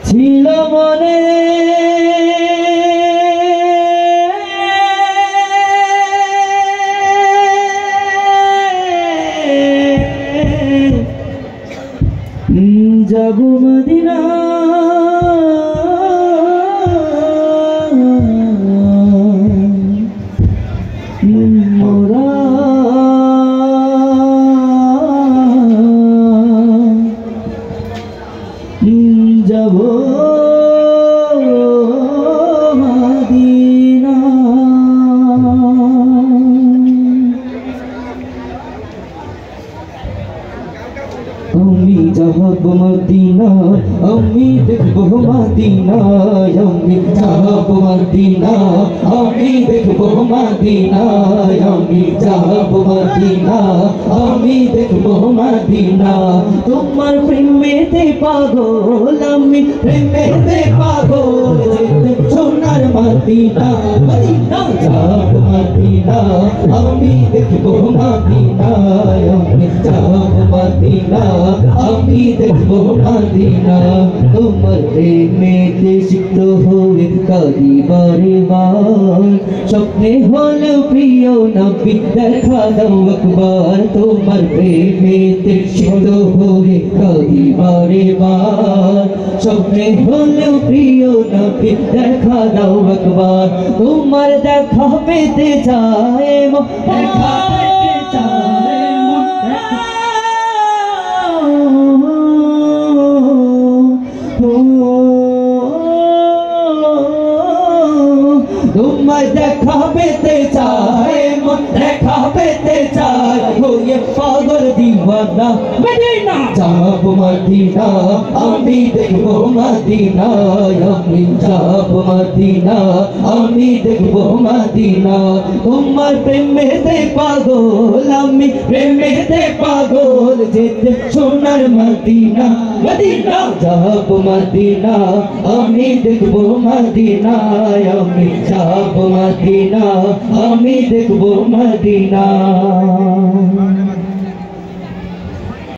ছিল মনে যাব মদিনা মোরা যাব মদিনা আমি যাব মদিনা আমি দেখব মদিনা আমি যাব মদিনা আমি দেখব মদিনা আমি যাব মদিনা আমি দেখব মদিনা তোমার প্রেমেতে পাগল আমি প্রেমেতে পাগল সোনার মদিনা মদিনা যাব মদিনা আমি দেখব মদিনা আমি যাব মদিনা আমি দেখব মদিনা তোমার প্রেমেতে সিক্ত হয়ে কাঁদি বারে বার স্বপ্নে হলো প্রিয় নবী দেখা দাও একবার তোমার প্রেমেতে সিক্ত হয়ে কাঁদি বারে বার স্বপ্নে হলো প্রিয় নবী দেখা দাও একবার তোমার দেখা পেতে চায় দেখা পেতে চায় তোমার দেখা পেতে চায় মন দেখা পেতে চায় হয়ে পাগল দিওয়ানা মদিনা যাব মদিনা আমি দেখব মদিনা আমি যাব মদিনা আমি দেখব মদিনা তোমার প্রেমেতে পাগল আমি প্রেমেতে পাগল যেতে সোনার মদিনা মদিনা যাব মদিনা আমি দেখব মদিনা আমি যাব মদিনা আমি দেখব মদিনা।